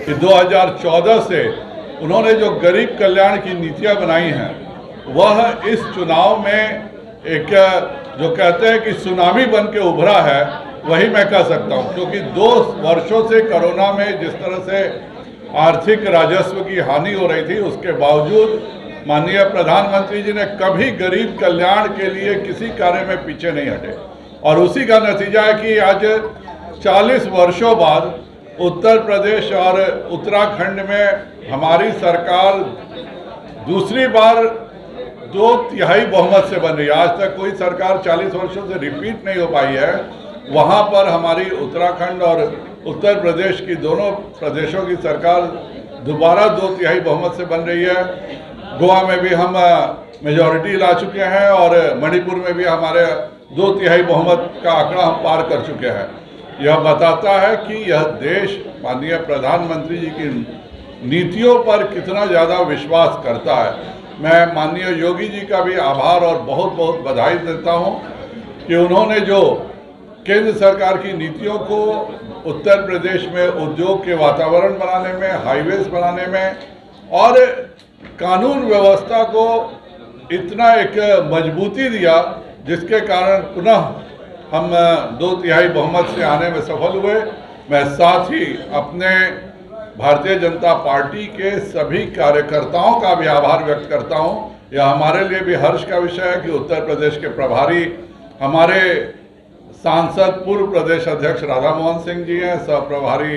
कि 2014 से उन्होंने जो गरीब कल्याण की नीतियां बनाई हैं वह इस चुनाव में एक जो कहते हैं कि सुनामी बन के उभरा है, वही मैं कह सकता हूं। क्योंकि 2 वर्षों से कोरोना में जिस तरह से आर्थिक राजस्व की हानि हो रही थी, उसके बावजूद माननीय प्रधानमंत्री जी ने कभी गरीब कल्याण के लिए किसी कार्य में पीछे नहीं हटे, और उसी का नतीजा है कि आज 40 वर्षों बाद उत्तर प्रदेश और उत्तराखंड में हमारी सरकार दूसरी बार 2/3 बहुमत से बन रही है। आज तक कोई सरकार 40 वर्षों से रिपीट नहीं हो पाई है। वहाँ पर हमारी उत्तराखंड और उत्तर प्रदेश की दोनों प्रदेशों की सरकार दोबारा 2/3 बहुमत से बन रही है। गोवा में भी हम मेजॉरिटी ला चुके हैं और मणिपुर में भी हमारे 2/3 बहुमत का आंकड़ा हम पार कर चुके हैं। यह बताता है कि यह देश माननीय प्रधानमंत्री जी की नीतियों पर कितना ज़्यादा विश्वास करता है। मैं माननीय योगी जी का भी आभार और बहुत बहुत बधाई देता हूं कि उन्होंने जो केंद्र सरकार की नीतियों को उत्तर प्रदेश में उद्योग के वातावरण बनाने में, हाईवेज बनाने में और कानून व्यवस्था को इतना एक मजबूती दिया, जिसके कारण पुनः हम 2/3 बहुमत से आने में सफल हुए। मैं साथ ही अपने भारतीय जनता पार्टी के सभी कार्यकर्ताओं का भी आभार व्यक्त करता हूं। यह हमारे लिए भी हर्ष का विषय है कि उत्तर प्रदेश के प्रभारी हमारे सांसद पूर्व प्रदेश अध्यक्ष राधा मोहन सिंह जी हैं, सह प्रभारी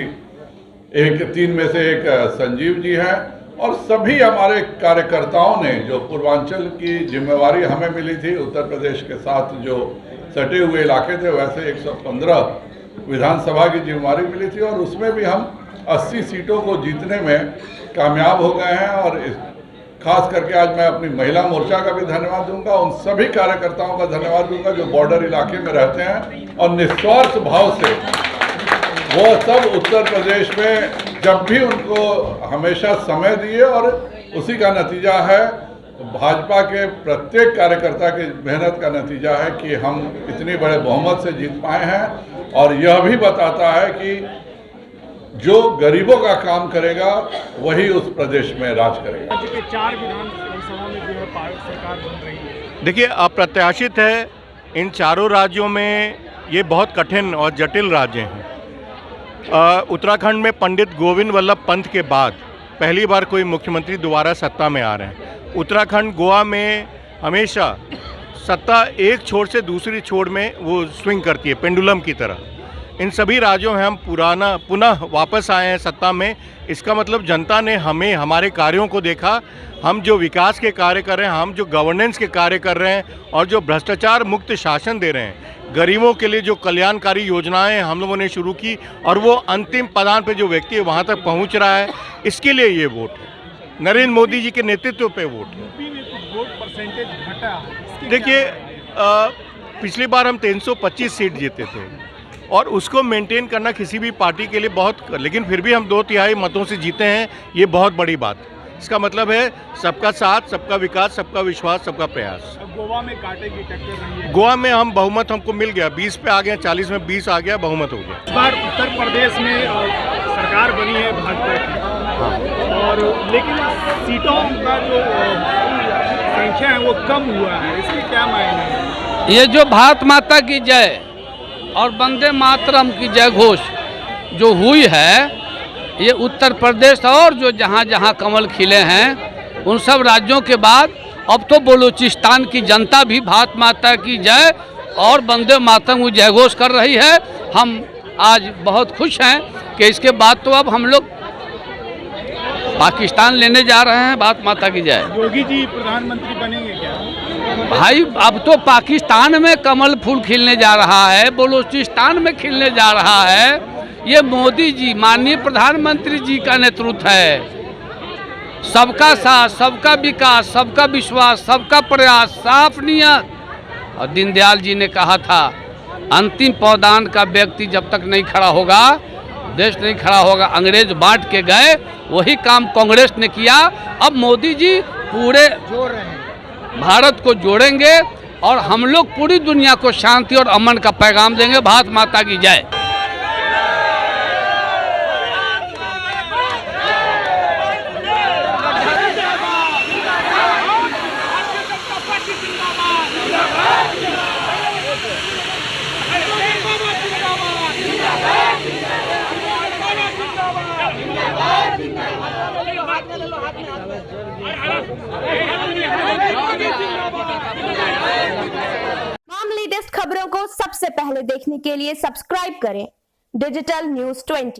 3 में से 1 संजीव जी हैं, और सभी हमारे कार्यकर्ताओं ने जो पूर्वांचल की जिम्मेवारी हमें मिली थी, उत्तर प्रदेश के साथ जो सटे हुए इलाके थे, वैसे 115 विधानसभा की जिम्मेवारी मिली थी और उसमें भी हम 80 सीटों को जीतने में कामयाब हो गए हैं। और खास करके आज मैं अपनी महिला मोर्चा का भी धन्यवाद दूंगा, उन सभी कार्यकर्ताओं का धन्यवाद दूंगा जो बॉर्डर इलाके में रहते हैं और निस्वार्थ भाव से वो सब उत्तर प्रदेश में जब भी उनको हमेशा समय दिए, और उसी का नतीजा है भाजपा के प्रत्येक कार्यकर्ता की मेहनत का नतीजा है कि हम इतनी बड़े बहुमत से जीत पाए हैं। और यह भी बताता है कि जो गरीबों का काम करेगा वही उस प्रदेश में राज करेगा। राज्य के 4 विधानसभा में जो है सरकार बन रही है। देखिए, अप्रत्याशित है इन चारों राज्यों में, ये बहुत कठिन और जटिल राज्य हैं। उत्तराखंड में पंडित गोविंद वल्लभ पंत के बाद पहली बार कोई मुख्यमंत्री दोबारा सत्ता में आ रहे हैं। उत्तराखंड, गोवा में हमेशा सत्ता एक छोर से दूसरी छोर में वो स्विंग करती है, पेंडुलम की तरह। इन सभी राज्यों में हम पुनः वापस आए हैं सत्ता में। इसका मतलब जनता ने हमें, हमारे कार्यों को देखा। हम जो विकास के कार्य कर रहे हैं, हम जो गवर्नेंस के कार्य कर रहे हैं और जो भ्रष्टाचार मुक्त शासन दे रहे हैं, गरीबों के लिए जो कल्याणकारी योजनाएं हम लोगों ने शुरू की और वो अंतिम पदान पे जो व्यक्ति है वहाँ तक पहुँच रहा है, इसके लिए ये वोट है। नरेंद्र मोदी जी के नेतृत्व पे वोट है। वोट परसेंटेज घटा। देखिए, पिछली बार हम 325 सीट जीते थे और उसको मेंटेन करना किसी भी पार्टी के लिए बहुत, लेकिन फिर भी हम 2/3 मतों से जीते हैं, ये बहुत बड़ी बात है। इसका मतलब है सबका साथ, सबका विकास, सबका विश्वास, सबका प्रयास। गोवा में कांटे की टक्कर रही है। गोवा में हम बहुमत हमको मिल गया, 20 पे आ गया, 40 में 20 आ गया, बहुमत हो गया। इस बार उत्तर प्रदेश में सरकार बनी है भाजपा की, और लेकिन सीटों का जो संख्या है वो कम हुआ है, इसके क्या मायने हैं? ये जो भारत माता की जय और वंदे मातरम की जय घोष जो हुई है, ये उत्तर प्रदेश और जो जहाँ जहाँ कमल खिले हैं उन सब राज्यों के बाद अब तो बलूचिस्तान की जनता भी भारत माता की जय और वंदे मातरम की जय घोष कर रही है। हम आज बहुत खुश हैं कि इसके बाद तो अब हम लोग पाकिस्तान लेने जा रहे हैं भारत माता की जय। योगी जी प्रधानमंत्री बनेंगे क्या? भाई, अब तो पाकिस्तान में कमल फूल खिलने जा रहा है, बलूचिस्तान में खिलने जा रहा है। ये मोदी जी, माननीय प्रधानमंत्री जी का नेतृत्व है। सबका साथ, सबका विकास, सबका विश्वास, सबका प्रयास, साफ नियत। और दीनदयाल जी ने कहा था, अंतिम पौदान का व्यक्ति जब तक नहीं खड़ा होगा, देश नहीं खड़ा होगा। अंग्रेज बांट के गए, वही काम कांग्रेस ने किया। अब मोदी जी पूरे जोड़ रहे हैं, भारत को जोड़ेंगे, और हम लोग पूरी दुनिया को शांति और अमन का पैगाम देंगे। भारत माता की जय। लेटेस्ट खबरों को सबसे पहले देखने के लिए सब्सक्राइब करें डिजिटल न्यूज़ 20।